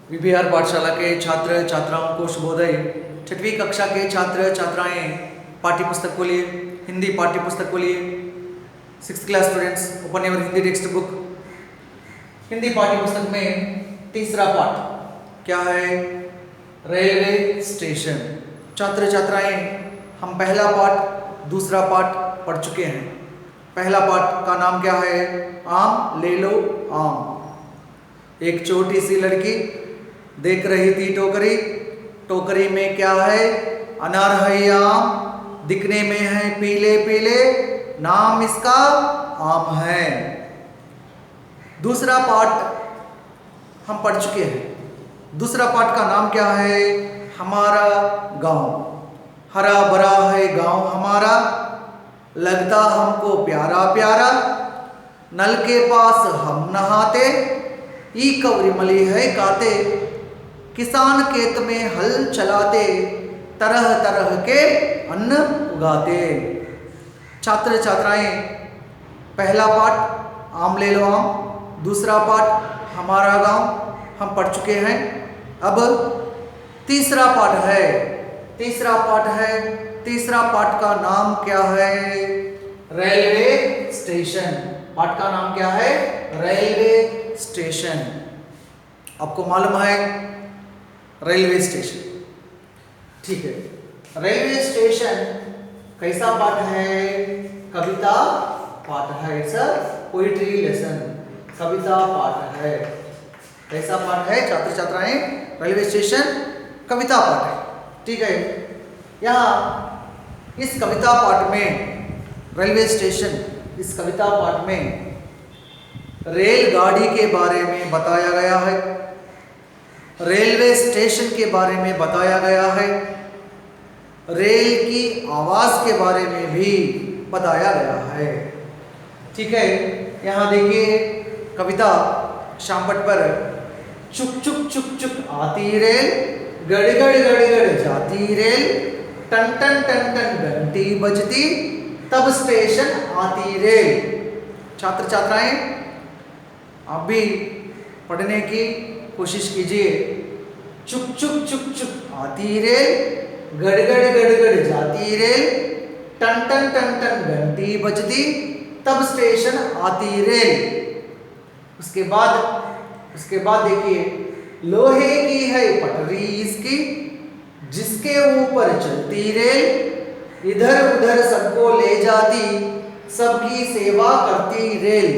विबिहार पाठशाला के छात्र छात्राओं को शुभोदय। छठवीं कक्षा के छात्र छात्राएं पाठ्य पुस्तक को लिए हिंदी पाठ्य पुस्तक को लिए 6th class students open your Hindi text book. Hindi पाठ्य पुस्तक में तीसरा पाठ क्या है? Railway station. छात्र छात्राएं हम पहला पाठ दूसरा पाठ पढ़ चुके हैं। पहला पाठ का नाम क्या है? आम ले लो आम। एक छोटी सी लड़की देख रही थी टोकरी, टोकरी में क्या है? अनार है या आम? दिखने में है पीले पीले, नाम इसका आम है। दूसरा पाठ हम पढ़ चुके हैं। दूसरा पाठ का नाम क्या है? हमारा गांव। हरा भरा है गांव हमारा, लगता हमको प्यारा प्यारा, नल के पास हम नहाते, ई कवरी मली है काते, किसान खेत में हल चलाते, तरह तरह के अन्न उगाते। छात्र छात्राएं पहला पाठ आम ले लो आम, दूसरा पाठ हमारा गांव हम पढ़ चुके हैं। अब तीसरा पाठ है। तीसरा पाठ है। तीसरा पाठ का नाम क्या है? Railway station. पाठ का नाम क्या है? Railway station. आपको मालूम है रेलवे स्टेशन, ठीक है। रेलवे स्टेशन कैसा पाठ है? कविता पाठ है। It's a poetry lesson. कविता पाठ है। कैसा पाठ है छात्र छात्राएं? रेलवे स्टेशन कविता पाठ है, ठीक है। यहाँ इस कविता पाठ में रेलवे स्टेशन, इस कविता पाठ में रेलगाड़ी के बारे में बताया गया है, रेलवे स्टेशन के बारे में बताया गया है, रेल की आवाज के बारे में भी बताया गया है, ठीक है। यहाँ देखिए कविता शामपट पर, चुक चुक चुक चुक आती रेल, गड़ गड़ गड़ गड़ जाती रेल, टन टन टन टन घंटी बजती, तब स्टेशन आती रेल। छात्र छात्राएं आप भी पढ़ने की कोशिश कीजिए। चुक चुक चुक चुक आती रेल, गड़ गड़ गड़ गड़ जाती रेल, टन टन टन टन घंटी बजती, तब स्टेशन आती रेल। उसके बाद देखिए, लोहे की है पटरी इसकी, जिसके ऊपर चलती रेल, इधर उधर सबको ले जाती, सबकी सेवा करती रेल।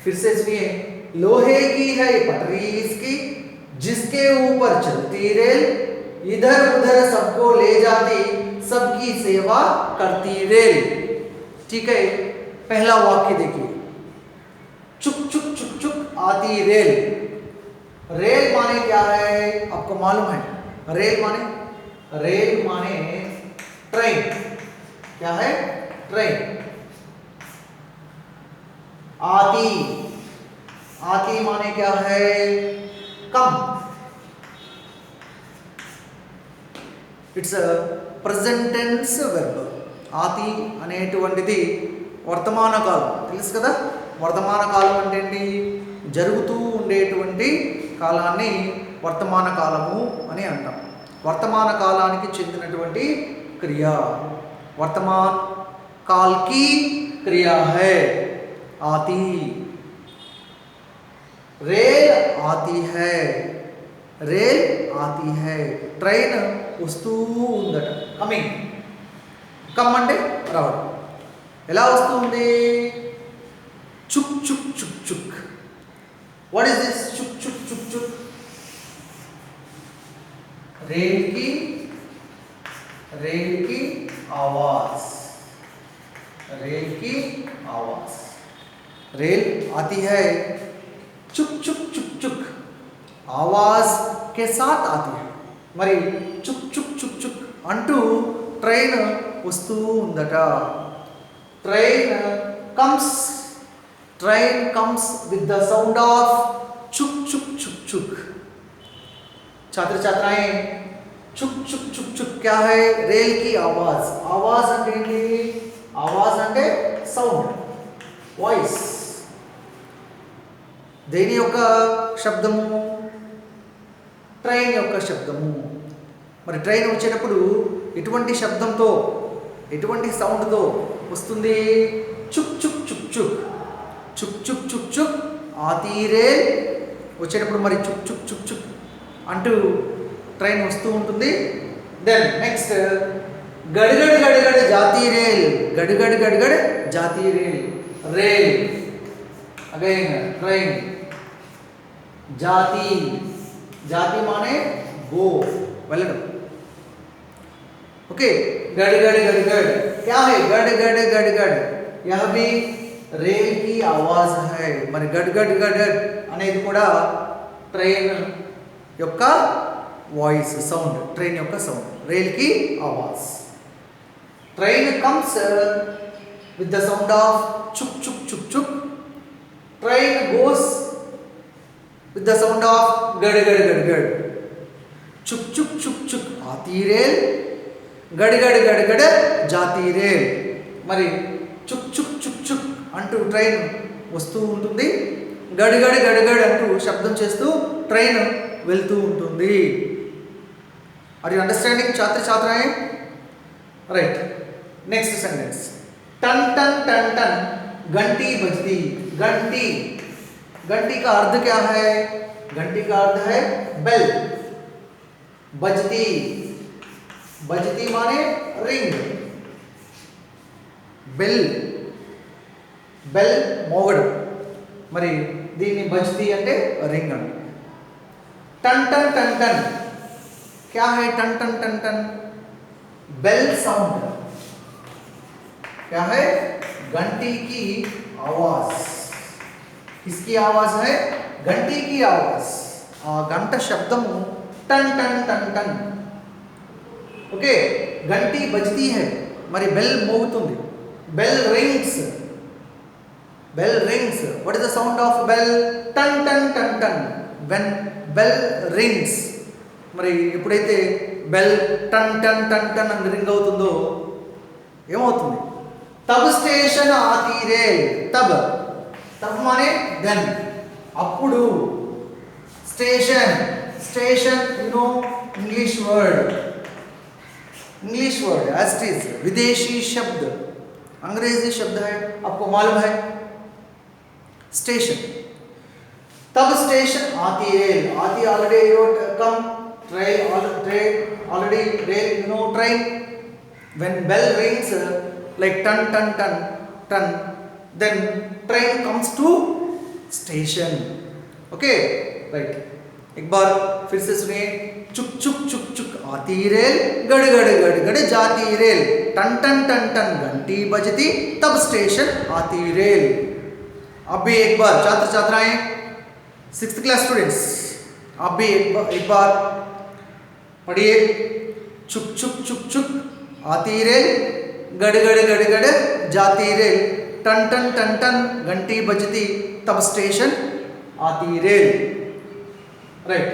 फिर से सुनिए, लोहे की है पटरी इसकी, जिसके ऊपर चलती रेल, इधर उधर सबको ले जाती, सबकी सेवा करती रेल, ठीक है। पहला वाक्य देखिए, चुक चुक चुक चुक आती रेल। रेल माने क्या है? आपको मालूम है? रेल माने ट्रेन। क्या है? ट्रेन। आती माने क्या है? Come. It's a present tense verb. ఆతి అనేటువంటిది వర్తమాన కాలం, తెలుసు కదా? వర్తమాన కాలం అంటే ఏంటి? జరుగుతూ ఉండేటువంటి కాలాన్ని వర్తమాన కాలము అని అంటాం। వర్తమాన కాలానికి చెందినటువంటి క్రియ, వర్తమాన్ काल की क्रिया है आती। रेल आती है, रेल आती है, ट्रेन వస్తూ ఉందట, కమింగ్। కమ్ అంటే రావడం। ఎలా వస్తూ ఉంది? చుక్ చుక్ చుక్ చుక్। व्हाट इज दिस चुक चुक चुक चुक? रेल की आवाज, रेल की आवाज। रेल आती है, चुक चुक चुक चुक आवाज के साथ आती है। మరి చుక్ చుక్ చుక్ చుక్ అంటూ ట్రైన్ వస్తూ ఉందట। Train comes with the sound of चुक चुक चुक चुक। छात्र छात्राएं चुक चुक चुक चुक क्या है? रेल की आवाज। आवाज అంటే आवाज అంటే సౌండ్, వాయిస్। దేని యొక్క శబ్దము? ట్రైన్ యొక్క శబ్దము. మరి ట్రైన్ వచ్చేటప్పుడు ఎటువంటి శబ్దంతో, ఎటువంటి సౌండ్తో వస్తుంది? చుక్ చుక్ చుక్ చుక్, చుక్ చుక్ చుక్ చుక్. ఆతీ రేల్ వచ్చేటప్పుడు మరి చుక్ చుక్ చుక్ చుక్ అంటూ ట్రైన్ వస్తూ ఉంటుంది. దెన్ నెక్స్ట్ గడిగడి గడిగడి జాతీ రేల్, గడిగడి గడిగడి జాతీ రేల్, రేల్ అగైన్ ట్రైన్. जाती, जाती माने गो, వెళ్ళడం. ओके, गड़ गड़ गड़ गड़ क्या है? गड़ गड़ गड़ गड़, यह भी रेल की आवाज है. మరి గడ్ గడ్ గడ్ అనేది కూడా ట్రైన్ యొక్క వాయిస్, సౌండ్, ట్రైన్ యొక్క సౌండ్, రైల్ కి ఆవాజ్. Train comes with the sound of చుక్ చుక్ చుక్ చుక్. Train goes with the sound of gad gad gad gad, chuk chuk chuk chuk aati rail, gad gad gad gad jati rail. మరి చుక్ చుక్ చుక్ చుక్ అంటూ ట్రైన్ వస్తూ ఉంటుంది, గడ్ గడ్ గడ్ గడ్ అంటూ శబ్దం చేస్తూ ట్రైన్ వెళ్తూ ఉంటుంది. ఆర్ యు అండర్స్టాండింగ్ ఛాత్ర ఛాత్రాయే? రైట్. నెక్స్ట్ సెంటెన్స్, टन टन टन टन घंटी बजती. घंटी, घंटी का अर्थ क्या है? घंटी का अर्थ है बेल. बजती, बजती माने रिंग. Bell, bell మోగడం. మరి దీన్ని బజ్తి అంటే రింగ్ అని. टन टन टन टन क्या है? टन टन टन टन बेल साउंड. क्या है? घंटी की आवाज. किसकी आवाज है? घंटी की आवाज. गंट शब्दము टन टन टन टन. ओके, घंटी बजती है, మరి బెల్ మోగుతుంది. Bell rings, bell rings. What is the sound of bell? టన్ టన్ టన్ టన్. వెన్ బెల్ రింగ్స్, మరి ఎప్పుడైతే బెల్ టన్ టన్ టన్ టన్ అని రింగ్ అవుతుందో ఏమవుతుంది? तब स्टेशन आती रेल. तब, तब माने then, అప్పుడు. Station, station you know English word, English word as it is, विदेशी शब्द, अंग्रेजी शब्द है, आपको मालूम है. स्टेशन. तब स्टेशन आती रेल. आती already you come, train already rail you know train. when bell rings like ton ton ton ton, then train comes to station. okay, right. एक बार फिर से सुनिए. चुक चुक चुक चुक आती रेल, गड़ गड़ गड़ गड़ जाती रेल, टन टन टन टन घंटी बजती, तब स्टेशन आती रेल. अब भी एक बार छात्र छात्राएं, 6th क्लास स्टूडेंट्स, आप भी एक बार पढ़िए. चुक चुक चुक चुक आती रेल, गड़ गड़ गड़ गड़ जाती रेल, टन टन टन टन घंटी बजती, तब स्टेशन आती रेल. Right.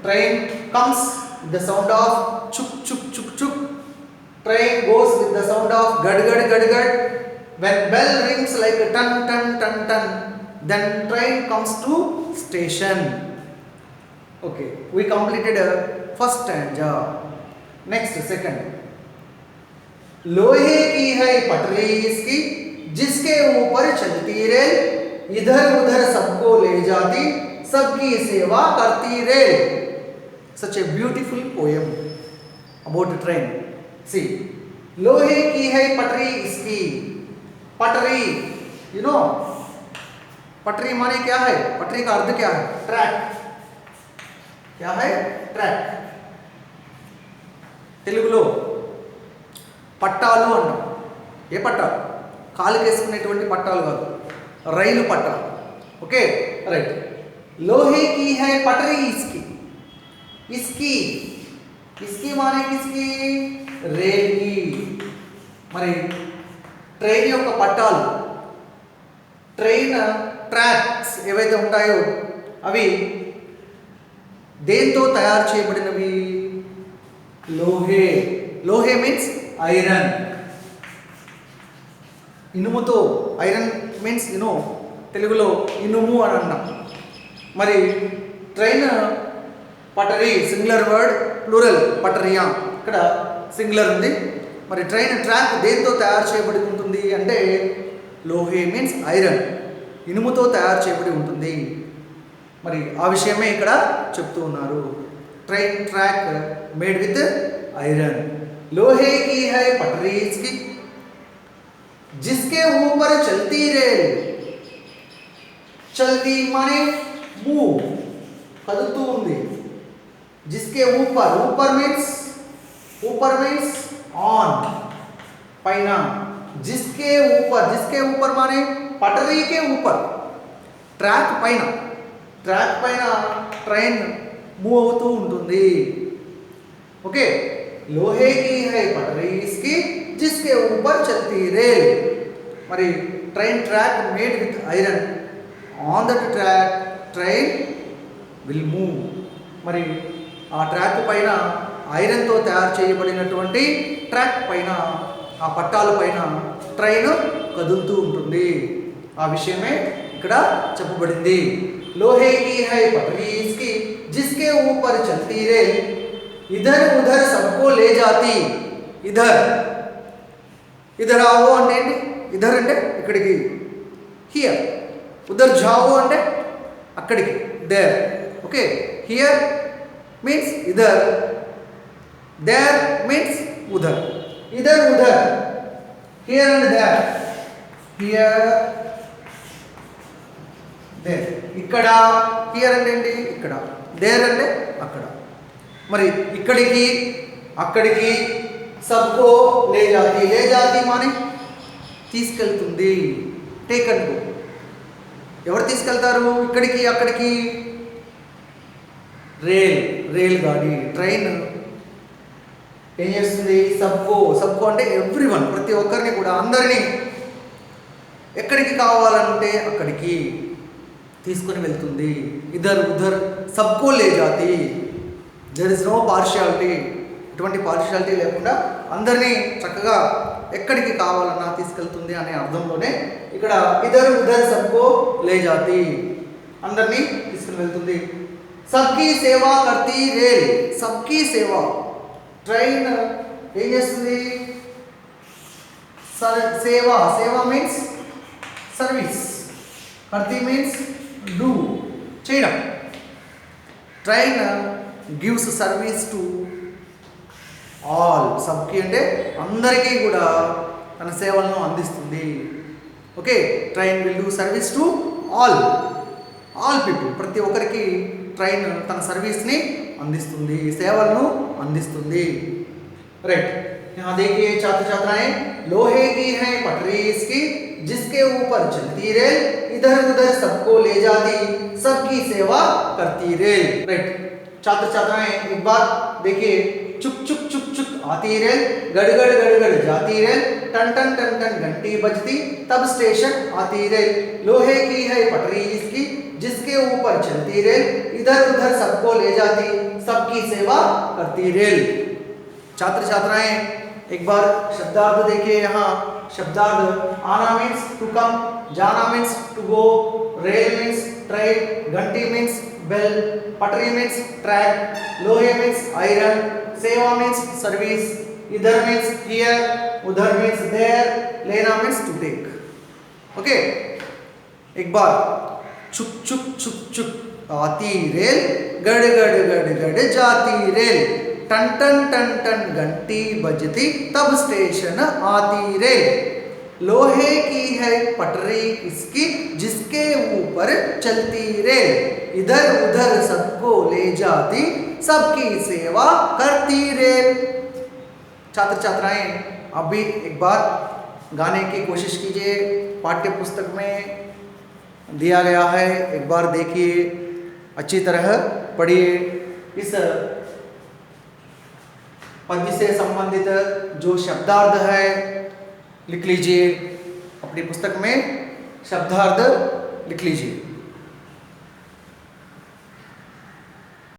Train comes with the sound of chuk chuk chuk chuk. Train goes with the sound of gad gad gad gad. When bell rings like a ton ton ton ton, then train comes to station. Okay, we completed a first stanza. Next, second. लोहे की है पटरी इसकी, जिसके ऊपर चलती rail, इधर उधर सबको ले जाती, सबकी सेवा करती rail. Such a beautiful poem about the train. See, लोहे की है पटरी इसकी. पटरी, you know, पटरी माने क्या है? पटरी का अर्थ क्या है? ट्रैक. क्या है? ट्रैक. తెలుగులో పట్టాలు అన్నాం. ఏ పట్టాలు? కాలుకి వేసుకునేటువంటి పట్టాలు కాదు, రైలు పట్టాలు. Okay, right. లోహే की है पटरी इसकी. इसकी, इसकी माने किसकी? रेल की. మరి ట్రైన్ యొక్క పట్టాలు, ట్రైన్ ట్రాక్స్ ఏవైతే ఉంటాయో అవి దేంతో తయారు చేయబడినవి? లోహే. లోహే మీన్స్ ఐరన్. ఇనుముతో. ఐరన్ మీన్స్ తెలుగులో ఇనుము అని అన్నాం. మరి ట్రైన్ పటరీ సింగులర్ వర్డ్, ప్లూరల్ పటరియా. ఇక్కడ సింగులర్ ఉంది. మరి ట్రైన్ ట్రాక్ దేంతో తయారు చేయబడి ఉంటుంది అంటే లోహే మీన్స్ ఐరన్, ఇనుముతో తయారు చేయబడి ఉంటుంది. మరి ఆ విషయమే ఇక్కడ చెప్తూ ఉన్నారు. Train track made with iron, लोहे की है पटरी इसकी जिसके ऊपर चलती रेल. चलती माने मूव, కదులుతూ ఉంది. जिसके ऊपर, ऊपर मीन्स ऑन, పైన. जिसके ऊपर माने पटरी के ऊपर, ట్రాక్ పైన ట్రైన్ మూవ్ అవుతూ ఉంటుంది. ఓకే, लोहे की है पटरी इसकी जिसके ऊपर चलती रेल. మరి train track made with iron, on that track train will move. మరి ఆ ట్రాక్ పైన ఐరన్తో తయారు చేయబడినటువంటి ట్రాక్ పైన, ఆ పట్టాల పైన ట్రైన్ కదులుతూ ఉంటుంది. ఆ విషయమే ఇక్కడ చెప్పబడింది. लोहे की है पटरी इसकी जिसके ऊपर चलती रेल, इधर उधर सबको ले जाती. इधर आओ అంటే ఏంటి? ఇధర్ అంటే ఇక్కడికి, హియర్. ఉధర్ జాओ అంటే అక్కడికి, దేర్. ఓకే, హియర్ మీన్స్ ఇధర్, దేర్ మీన్స్ ఉధర్. ఇధర్ ఉధర్, here and there. Here there, ఇక్కడ. హియర్ అంటే ఏంటి? ఇక్కడ. దేర్ అంటే అక్కడ. మరి ఇక్కడికి అక్కడికి సబ్కో లే జాతి మానే తీసుకెళ్తుంది. Take and go. ఎవరు తీసుకెళ్తారు ఇక్కడికి అక్కడికి? రేల్ గాడి, ట్రైన్ ఏం చేస్తుంది? సబ్కో అంటే ఎవ్రీవన్, ప్రతి ఒక్కరిని కూడా, అందరినీ ఎక్కడికి కావాలంటే అక్కడికి తీసుకొని వెళ్తుంది. ఇధర్ ఉధర్ సబ్కో లే జాతి. దెర్ ఇస్ నో పార్షియాలిటీ, ఎటువంటి పార్షియాలిటీ లేకుండా అందరినీ చక్కగా ఎక్కడికి కావాలన్నా తీసుకెళ్తుంది అనే అర్థంలోనే ఇక్కడ ఇధర్ ఉధర్ సబ్కో లే జాతి, అందరినీ తీసుకుని వెళ్తుంది. సబ్కి సేవా కర్తీ రేల్. సబ్కి సేవా, ట్రైన్ ఏం చేస్తుంది? సేవా మీన్స్ సర్వీస్, కర్తీ మీన్స్ డూ, చేయడం. Train gives service to all. సబ్కి అంటే అందరికీ కూడా తన సేవలను అందిస్తుంది. Okay, train will do service to all people. ప్రతి ఒక్కరికి ట్రైన్ తన సర్వీస్ని అందిస్తుంది, సేవలను అందిస్తుంది. రైట్, यहाँ देखिए छात्र छात्राएं, लोहे की है पटरी इसकी जिसके ऊपर चलती रेल, इधर उधर सबको ले जाती, सबकी सेवा करती रेल. राइट, छात्र छात्राएं एक बार देखिए, चुक चुक चुक चुक आती रेल, गड़गड़ गड़गड़ जाती रेल, टन टन टन टन घंटी बजती, तब स्टेशन आती रेल. लोहे की है पटरी इसकी जिसके ऊपर चलती रेल, इधर उधर सबको ले जाती, सबकी सेवा करती रेल. छात्र छात्राएं एक बार शब्दार्थ देखिए. यहाँ शब्दार्थ, आना मीन्स टू कम, जाना मीन्स टू गो, रेल मीन्स ट्रेन, घंटी मीन्स बेल, पटरी मीन्स ट्रैक, लोहे मीन्स आयरन, सेवा मीन्स सर्विस, इधर मीन्स हियर, उधर मीन्स देयर, लेना मीन्स टू टेक. ओके, एक बार चुक चुक चुक चुक आती रेल, गड़ गड़ गड़ गड़ जाती रेल, टन टन टन टन घंटी बजती, तब स्टेशन आती रेल. लोहे की है पटरी इसकी जिसके ऊपर चलती रेल, इधर उधर सबको ले जाती, सबकी सेवा करती रेल. छात्र छात्राएं अभी एक बार गाने की कोशिश कीजिए. पाठ्य पुस्तक में दिया गया है, एक बार देखिए, अच्छी तरह पढ़िए. इस पद्य से संबंधित जो शब्दार्थ है लिख लीजिए, अपनी पुस्तक में शब्दार्थ लिख लीजिए.